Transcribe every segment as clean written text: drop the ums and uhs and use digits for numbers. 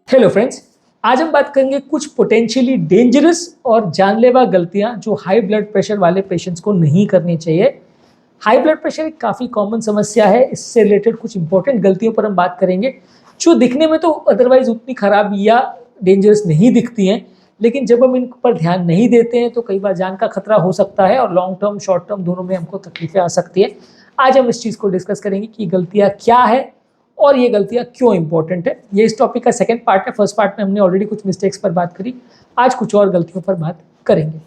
Hello friends, आज हम बात करेंगे कुछ पोटेंशियली डेंजरस और जानलेवा गलतियां जो हाई ब्लड प्रेशर वाले पेशेंट्स को नहीं करनी चाहिए। हाई ब्लड प्रेशर एक काफ़ी कॉमन समस्या है। इससे रिलेटेड कुछ इंपॉर्टेंट गलतियों पर हम बात करेंगे जो दिखने में तो अदरवाइज उतनी खराब या डेंजरस नहीं दिखती हैं, लेकिन जब हम इन पर ध्यान नहीं देते हैं तो कई बार जान का खतरा हो सकता है और लॉन्ग टर्म शॉर्ट टर्म दोनों में हमको तकलीफें आ सकती है। आज हम इस चीज़ को डिस्कस करेंगे कि गलतियाँ क्या है और ये गलतियाँ क्यों इंपॉर्टेंट है। ये इस टॉपिक का सेकंड पार्ट है। फर्स्ट पार्ट में हमने ऑलरेडी कुछ मिस्टेक्स पर बात करी, आज कुछ और गलतियों पर बात करेंगे।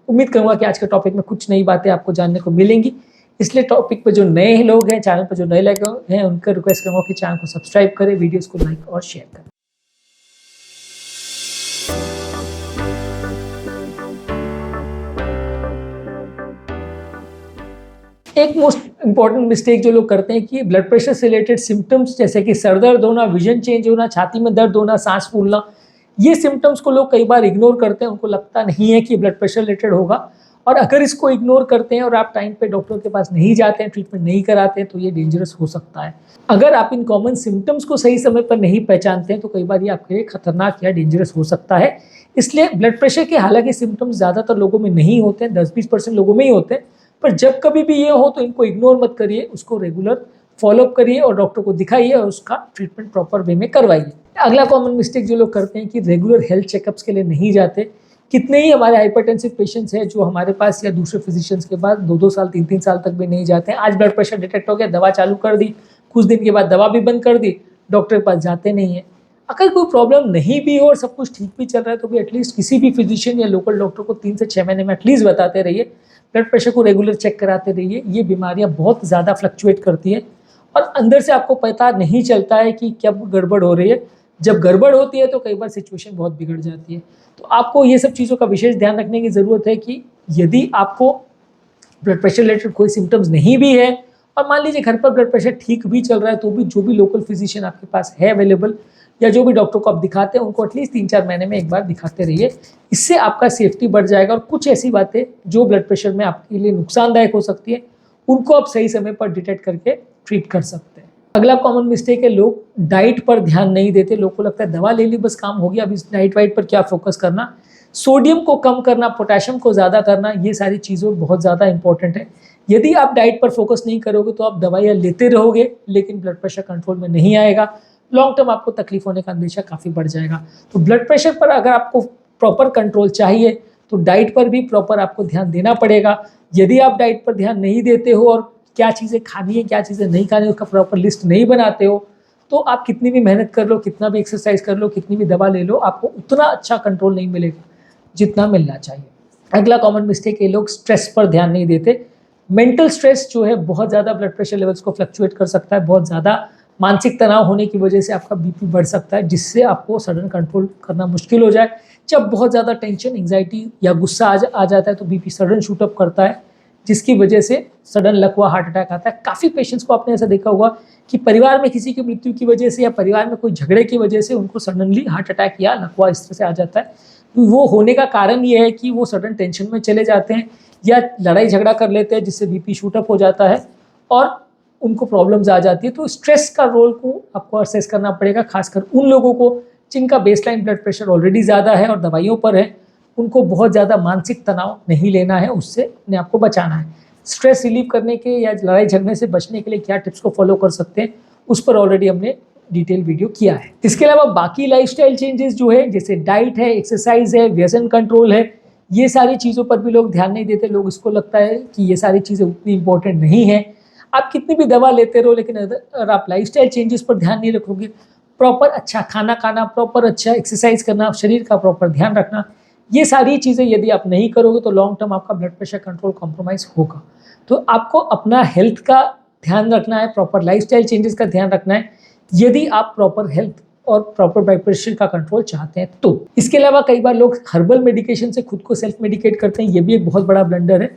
उम्मीद करूंगा कि आज के टॉपिक में कुछ नई बातें आपको जानने को मिलेंगी। इसलिए टॉपिक पर जो नए लोग हैं, चैनल पर जो नए लोग हैं, उनका रिक्वेस्ट करूंगा कि चैनल को सब्सक्राइब करें, वीडियोज़ को लाइक और शेयर करें। एक मोस्ट इंपॉर्टेंट मिस्टेक जो लोग करते हैं कि ब्लड प्रेशर से रिलेटेड सिम्टम्स जैसे कि सर दर्द होना, विजन चेंज होना, छाती में दर्द होना, सांस फूलना, ये सिम्टम्स को लोग कई बार इग्नोर करते हैं। उनको लगता नहीं है कि ब्लड प्रेशर रिलेटेड होगा, और अगर इसको इग्नोर करते हैं और आप टाइम पे डॉक्टर के पास नहीं जाते हैं, ट्रीटमेंट नहीं कराते हैं, तो ये डेंजरस हो सकता है। अगर आप इन कॉमन सिम्टम्स को सही समय पर नहीं पहचानते हैं तो कई बार ये आपके लिए खतरनाक या डेंजरस हो सकता है। इसलिए ब्लड प्रेशर के हालांकि सिम्टम्स ज़्यादातर लोगों में नहीं होते हैं, 10-20% लोगों में ही होते हैं, पर जब कभी भी ये हो तो इनको इग्नोर मत करिए, उसको रेगुलर फॉलोअप करिए और डॉक्टर को दिखाइए और उसका ट्रीटमेंट प्रॉपर वे में करवाइए। अगला कॉमन मिस्टेक जो लोग करते हैं कि रेगुलर हेल्थ चेकअप्स के लिए नहीं जाते। कितने ही हमारे हाइपरटेंसिव पेशेंट्स हैं जो हमारे पास या दूसरे फिजिशियंस के पास 2-2 साल 3-3 साल तक भी नहीं जाते हैं। आज ब्लड प्रेशर डिटेक्ट हो गया, दवा चालू कर दी, कुछ दिन के बाद दवा भी बंद कर दी, डॉक्टर के पास जाते नहीं है। अगर कोई प्रॉब्लम नहीं भी हो और सब कुछ ठीक भी चल रहा है तो भी एटलीस्ट किसी भी फिजिशियन या लोकल डॉक्टर को 3 से 6 महीने में एटलीस्ट बताते रहिए, ब्लड प्रेशर को रेगुलर चेक कराते रहिए। ये बीमारियां बहुत ज़्यादा फ्लक्चुएट करती हैं और अंदर से आपको पता नहीं चलता है कि कब गड़बड़ हो रही है। जब गड़बड़ होती है तो कई बार सिचुएशन बहुत बिगड़ जाती है। तो आपको ये सब चीज़ों का विशेष ध्यान रखने की ज़रूरत है कि यदि आपको ब्लड प्रेशर रिलेटेड कोई सिम्टम्स नहीं भी है और मान लीजिए घर पर ब्लड प्रेशर ठीक भी चल रहा है, तो भी जो भी लोकल फिजिशियन आपके पास है अवेलेबल या जो भी डॉक्टर को आप दिखाते हैं उनको एटलीस्ट 3-4 महीने में एक बार दिखाते रहिए। इससे आपका सेफ्टी बढ़ जाएगा और कुछ ऐसी बातें जो ब्लड प्रेशर में आपके लिए नुकसानदायक हो सकती है उनको आप सही समय पर डिटेक्ट करके ट्रीट कर सकते हैं। अगला कॉमन मिस्टेक है, लोग डाइट पर ध्यान नहीं देते। लोग को लगता है दवा ले ली बस काम हो गया, अब इस डाइट वाइट पर क्या फोकस करना। सोडियम को कम करना, पोटेशियम को ज़्यादा करना, ये सारी चीज़ों बहुत ज़्यादा इंपॉर्टेंट है। यदि आप डाइट पर फोकस नहीं करोगे तो आप दवाइयाँ लेते रहोगे लेकिन ब्लड प्रेशर कंट्रोल में नहीं आएगा। लॉन्ग टर्म आपको तकलीफ होने का अंदेशा काफ़ी बढ़ जाएगा। तो ब्लड प्रेशर पर अगर आपको प्रॉपर कंट्रोल चाहिए तो डाइट पर भी प्रॉपर आपको ध्यान देना पड़ेगा। यदि आप डाइट पर ध्यान नहीं देते हो और क्या चीज़ें खानी है क्या चीज़ें नहीं खानी है उसका प्रॉपर लिस्ट नहीं बनाते हो, तो आप कितनी भी मेहनत कर लो, कितना भी एक्सरसाइज कर लो, कितनी भी दवा ले लो, आपको उतना अच्छा कंट्रोल नहीं मिलेगा जितना मिलना चाहिए। अगला कॉमन मिस्टेक है, लोग स्ट्रेस पर ध्यान नहीं देते। मेंटल स्ट्रेस जो है बहुत ज़्यादा ब्लड प्रेशर लेवल्स को फ्लक्चुएट कर सकता है। बहुत ज़्यादा मानसिक तनाव होने की वजह से आपका बीपी बढ़ सकता है, जिससे आपको सडन कंट्रोल करना मुश्किल हो जाए। जब बहुत ज़्यादा टेंशन, एंग्जाइटी या गुस्सा आ जाता है तो बीपी सडन शूटअप करता है, जिसकी वजह से सडन लकवा हार्ट अटैक आता है। काफ़ी पेशेंट्स को आपने ऐसा देखा होगा कि परिवार में किसी की मृत्यु की वजह से या परिवार में कोई झगड़े की वजह से उनको सडनली हार्ट अटैक या लकवा इस तरह से आ जाता है। वो होने का कारण ये है कि वो सडन टेंशन में चले जाते हैं या लड़ाई झगड़ा कर लेते हैं, जिससे बीपी शूटअप हो जाता है और उनको प्रॉब्लम्स आ जाती है। तो स्ट्रेस का रोल को आपको असेस करना पड़ेगा, खासकर उन लोगों को जिनका बेसलाइन ब्लड प्रेशर ऑलरेडी ज़्यादा है और दवाइयों पर है। उनको बहुत ज़्यादा मानसिक तनाव नहीं लेना है, उससे अपने आप को बचाना है। स्ट्रेस रिलीव करने के या लड़ाई झगड़ने से बचने के लिए क्या टिप्स को फॉलो कर सकते हैं उस पर ऑलरेडी हमने डिटेल वीडियो किया है। इसके अलावा बाकी लाइफस्टाइल चेंजेस जो है, जैसे डाइट है, एक्सरसाइज है, व्यसन कंट्रोल है, ये सारी चीज़ों पर भी लोग ध्यान नहीं देते। लोग इसको लगता है कि ये सारी चीज़ें उतनी इंपॉर्टेंट नहीं है। आप कितनी भी दवा लेते रहो, लेकिन अगर आप लाइफस्टाइल चेंजेस पर ध्यान नहीं रखोगे, प्रॉपर अच्छा खाना खाना, प्रॉपर अच्छा एक्सरसाइज करना, शरीर का प्रॉपर ध्यान रखना, ये सारी चीज़ें यदि आप नहीं करोगे तो लॉन्ग टर्म आपका ब्लड प्रेशर कंट्रोल कॉम्प्रोमाइज़ होगा। तो आपको अपना हेल्थ का ध्यान रखना है, प्रॉपर लाइफस्टाइल चेंजेस का ध्यान रखना है, यदि आप प्रॉपर हेल्थ और प्रॉपर ब्लड प्रेशर का कंट्रोल चाहते हैं तो। इसके अलावा कई बार लोग हर्बल मेडिकेशन से खुद को सेल्फ मेडिकेट करते हैं, ये भी एक बहुत बड़ा ब्लंडर है।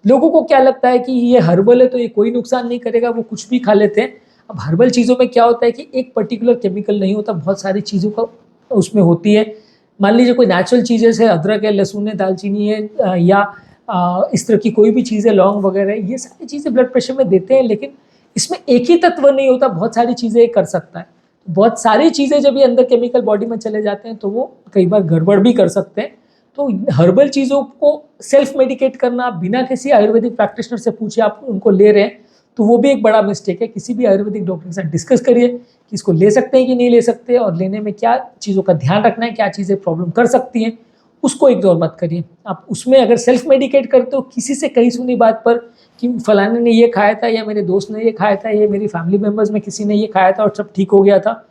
लोगों को क्या लगता है कि ये हर्बल है तो ये कोई नुकसान नहीं करेगा, वो कुछ भी खा लेते हैं। अब हर्बल चीज़ों में क्या होता है कि एक पर्टिकुलर केमिकल नहीं होता, बहुत सारी चीज़ों का उसमें होती है। मान लीजिए कोई नेचुरल चीज़ें है, अदरक है, लहसुन है, दालचीनी है या इस तरह की कोई भी चीज़ है, लौंग वगैरह, ये सारी चीज़ें ब्लड प्रेशर में देते हैं, लेकिन इसमें एक ही तत्व नहीं होता, बहुत सारी चीज़ें कर सकता है। बहुत सारी चीज़ें जब ये अंदर केमिकल बॉडी में चले जाते हैं तो वो कई बार गड़बड़ भी कर सकते हैं। तो हर्बल चीज़ों को सेल्फ मेडिकेट करना बिना किसी आयुर्वेदिक प्रैक्टिशनर से पूछे आप उनको ले रहे हैं तो वो भी एक बड़ा मिस्टेक है। किसी भी आयुर्वेदिक डॉक्टर के साथ डिस्कस करिए कि इसको ले सकते हैं कि नहीं ले सकते, और लेने में क्या चीज़ों का ध्यान रखना है, क्या चीज़ें प्रॉब्लम कर सकती हैं, उसको इग्नोर मत करिए। आप उसमें अगर सेल्फ मेडिकेट करते हो किसी से कहीं सुनी बात पर कि फलाने ने ये खाया था या मेरे दोस्त ने ये खाया था या मेरी फैमिली मेम्बर्स में किसी ने ये खाया था और सब ठीक हो गया था,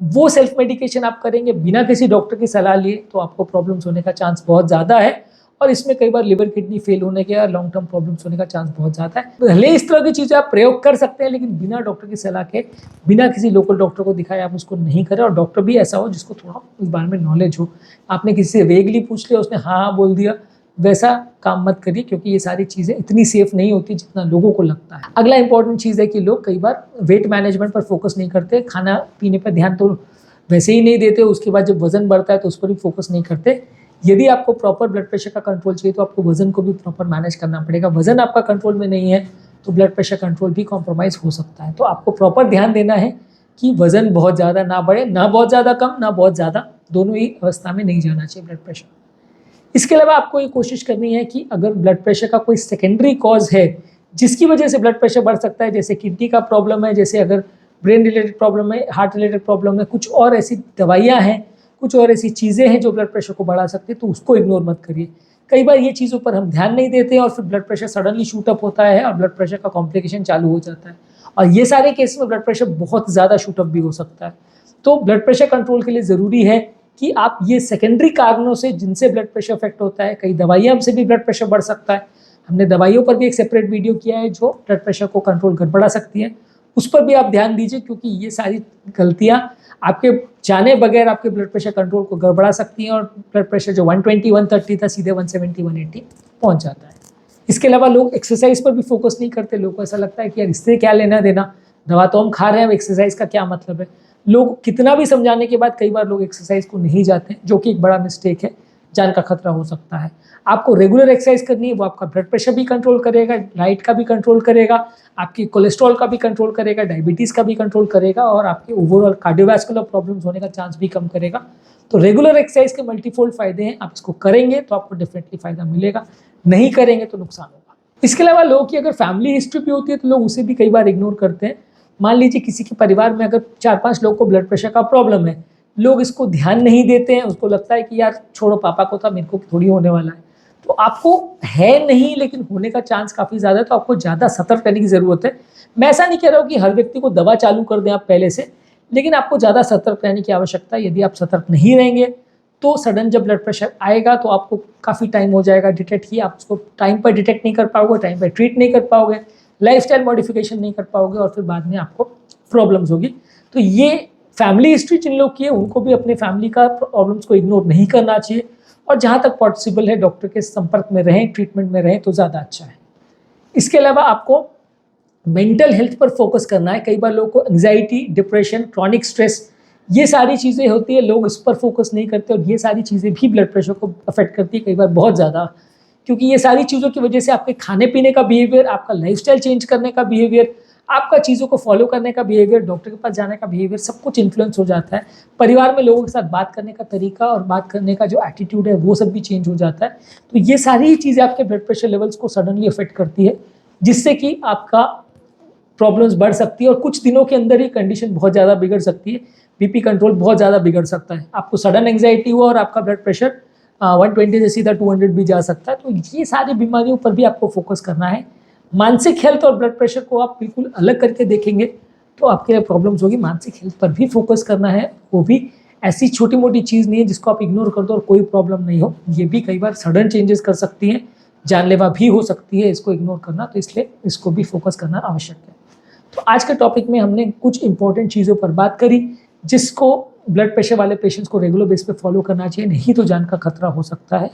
वो सेल्फ मेडिकेशन आप करेंगे बिना किसी डॉक्टर की सलाह लिए तो आपको प्रॉब्लम्स होने का चांस बहुत ज़्यादा है, और इसमें कई बार लिवर किडनी फेल होने के या लॉन्ग टर्म प्रॉब्लम्स होने का चांस बहुत ज़्यादा है। भले इस तरह की चीज़ें आप प्रयोग कर सकते हैं लेकिन बिना डॉक्टर की सलाह के, बिना किसी लोकल डॉक्टर को दिखाए आप उसको नहीं करें, और डॉक्टर भी ऐसा हो जिसको थोड़ा इस बारे में नॉलेज हो। आपने किसी से वेगली पूछ लिया, उसने हाँ बोल दिया, वैसा काम मत करिए, क्योंकि ये सारी चीज़ें इतनी सेफ नहीं होती जितना लोगों को लगता है। अगला इंपॉर्टेंट चीज़ है कि लोग कई बार वेट मैनेजमेंट पर फोकस नहीं करते, खाना पीने पर ध्यान तो वैसे ही नहीं देते, उसके बाद जब वजन बढ़ता है तो उस पर भी फोकस नहीं करते। यदि आपको प्रॉपर ब्लड प्रेशर का कंट्रोल चाहिए तो आपको वजन को भी प्रॉपर मैनेज करना पड़ेगा। वजन आपका कंट्रोल में नहीं है तो ब्लड प्रेशर कंट्रोल भी कॉम्प्रोमाइज़ हो सकता है। तो आपको प्रॉपर ध्यान देना है कि वजन बहुत ज़्यादा ना बढ़े, ना बहुत ज़्यादा कम, ना बहुत ज़्यादा, दोनों ही अवस्था में नहीं जाना चाहिए ब्लड प्रेशर। इसके अलावा आपको ये कोशिश करनी है कि अगर ब्लड प्रेशर का कोई सेकेंडरी कॉज है जिसकी वजह से ब्लड प्रेशर बढ़ सकता है, जैसे किडनी का प्रॉब्लम है, जैसे अगर ब्रेन रिलेटेड प्रॉब्लम है, हार्ट रिलेटेड प्रॉब्लम है, कुछ और ऐसी दवाइयाँ हैं, कुछ और ऐसी चीज़ें हैं जो ब्लड प्रेशर को बढ़ा सकती है, तो उसको इग्नोर मत करिए। कई बार ये चीज़ों पर हम ध्यान नहीं देते हैं और फिर blood pressure suddenly shoot up होता है और ब्लड प्रेशर का कॉम्प्लिकेशन चालू हो जाता है, और ये सारे केस में ब्लड प्रेशर बहुत ज़्यादा शूट अप भी हो सकता है। तो ब्लड प्रेशर कंट्रोल के लिए ज़रूरी है कि आप ये सेकेंडरी कारणों से जिनसे ब्लड प्रेशर अफेक्ट होता है, कई दवाइयाँ से भी ब्लड प्रेशर बढ़ सकता है, हमने दवाइयों पर भी एक सेपरेट वीडियो किया है जो ब्लड प्रेशर को कंट्रोल गड़बड़ा सकती है, उस पर भी आप ध्यान दीजिए, क्योंकि ये सारी गलतियाँ आपके जाने बगैर आपके ब्लड प्रेशर कंट्रोल को गड़बड़ा सकती हैं और ब्लड प्रेशर जो 120 130 था सीधे 170 180 पहुंच जाता है। इसके अलावा लोग एक्सरसाइज पर भी फोकस नहीं करते। लोगों को ऐसा लगता है कि यार इससे क्या लेना देना, दवा तो हम खा रहे हैं, एक्सरसाइज का क्या मतलब है। लोग कितना भी समझाने के बाद कई बार लोग एक्सरसाइज को नहीं जाते, जो कि एक बड़ा मिस्टेक है, जान का खतरा हो सकता है। आपको रेगुलर एक्सरसाइज करनी है, वो आपका ब्लड प्रेशर भी कंट्रोल करेगा, डाइट का भी कंट्रोल करेगा, आपकी कोलेस्ट्रॉल का भी कंट्रोल करेगा, डायबिटीज़ का भी कंट्रोल करेगा, और आपके ओवरऑल कार्डियोवैस्कुलर प्रॉब्लम्स होने का चांस भी कम करेगा। तो रेगुलर एक्सरसाइज के मल्टीफोल्ड फायदे हैं, आप इसको करेंगे तो आपको डेफिनेटली फायदा मिलेगा, नहीं करेंगे तो नुकसान होगा। इसके अलावा लोगों की अगर फैमिली हिस्ट्री भी होती है तो लोग उसे भी कई बार इग्नोर करते हैं। मान लीजिए किसी के परिवार में अगर 4-5 लोग को ब्लड प्रेशर का प्रॉब्लम है, लोग इसको ध्यान नहीं देते हैं, उसको लगता है कि यार छोड़ो, पापा को था, मेरे को थोड़ी होने वाला है। तो आपको है नहीं, लेकिन होने का चांस काफ़ी ज़्यादा है, तो आपको ज़्यादा सतर्क रहने की ज़रूरत है। मैं ऐसा नहीं कह रहा हूँ कि हर व्यक्ति को दवा चालू कर दें आप पहले से, लेकिन आपको ज़्यादा सतर्क रहने की आवश्यकता है। यदि आप सतर्क नहीं रहेंगे तो सडन जब ब्लड प्रेशर आएगा तो आपको काफ़ी टाइम हो जाएगा डिटेक्ट किए, आप उसको टाइम पर डिटेक्ट नहीं कर पाओगे, टाइम पर ट्रीट नहीं कर पाओगे, लाइफस्टाइल मॉडिफिकेशन नहीं कर पाओगे, और फिर बाद में आपको प्रॉब्लम्स होगी। तो ये फैमिली हिस्ट्री जिन लोग की है उनको भी अपने फैमिली का प्रॉब्लम्स को इग्नोर नहीं करना चाहिए, और जहाँ तक पॉसिबल है डॉक्टर के संपर्क में रहें, ट्रीटमेंट में रहें तो ज़्यादा अच्छा है। इसके अलावा आपको मेंटल हेल्थ पर फोकस करना है। कई बार लोगों को एंग्जाइटी, डिप्रेशन, क्रॉनिक स्ट्रेस, ये सारी चीज़ें होती है, लोग इस पर फोकस नहीं करते, और ये सारी चीज़ें भी ब्लड प्रेशर को अफेक्ट करती है कई बार बहुत ज़्यादा, क्योंकि ये सारी चीज़ों की वजह से आपके खाने पीने का बिहेवियर, आपका लाइफस्टाइल चेंज करने का बिहेवियर, आपका चीज़ों को फॉलो करने का बिहेवियर, डॉक्टर के पास जाने का बिहेवियर, सब कुछ इन्फ्लुएंस हो जाता है। परिवार में लोगों के साथ बात करने का तरीका और बात करने का जो एटीट्यूड है वो सब भी चेंज हो जाता है। तो ये सारी चीज़ें आपके ब्लड प्रेशर लेवल्स को सडनली अफेक्ट करती है, जिससे कि आपका प्रॉब्लम्स बढ़ सकती है और कुछ दिनों के अंदर ही कंडीशन बहुत ज़्यादा बिगड़ सकती है। बीपी कंट्रोल बहुत ज़्यादा बिगड़ सकता है, आपको सडन एंग्जाइटी हुआ और आपका ब्लड प्रेशर 120 से सीधा 200 भी जा सकता है। तो ये सारी बीमारियों पर भी आपको फोकस करना है। मानसिक हेल्थ और ब्लड प्रेशर को आप बिल्कुल अलग करके देखेंगे तो आपके लिए प्रॉब्लम्स होगी। मानसिक हेल्थ पर भी फोकस करना है, वो भी ऐसी छोटी मोटी चीज़ नहीं है जिसको आप इग्नोर कर दो और कोई प्रॉब्लम नहीं हो। ये भी कई बार सडन चेंजेस कर सकती हैं, जानलेवा भी हो सकती है इसको इग्नोर करना, तो इसलिए इसको भी फोकस करना आवश्यक है। तो आज के टॉपिक में हमने कुछ इंपॉर्टेंट चीज़ों पर बात करी जिसको ब्लड प्रेशर वाले पेशेंट्स को रेगुलर बेस पे फॉलो करना चाहिए, नहीं तो जान का खतरा हो सकता है।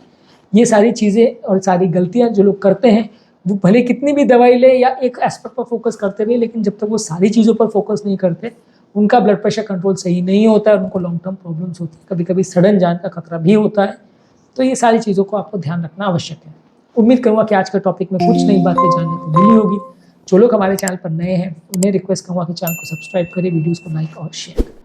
ये सारी चीज़ें और सारी गलतियाँ जो लोग करते हैं वो भले कितनी भी दवाई ले या एक एस्पेक्ट पर फोकस करते रहे, लेकिन जब तक वो सारी चीज़ों पर फोकस नहीं करते उनका ब्लड प्रेशर कंट्रोल सही नहीं होता है, उनको लॉन्ग टर्म प्रॉब्लम्स होती है, कभी कभी सडन जान का खतरा भी होता है। तो ये सारी चीज़ों को आपको ध्यान रखना आवश्यक है। उम्मीद करूँगा कि आज के टॉपिक में कुछ नई बातें जानने को मिली होगी। जो लोग हमारे चैनल पर नए हैं उन्हें रिक्वेस्ट करूँगा कि चैनल को सब्सक्राइब करें, वीडियोज़ को लाइक और शेयर करें।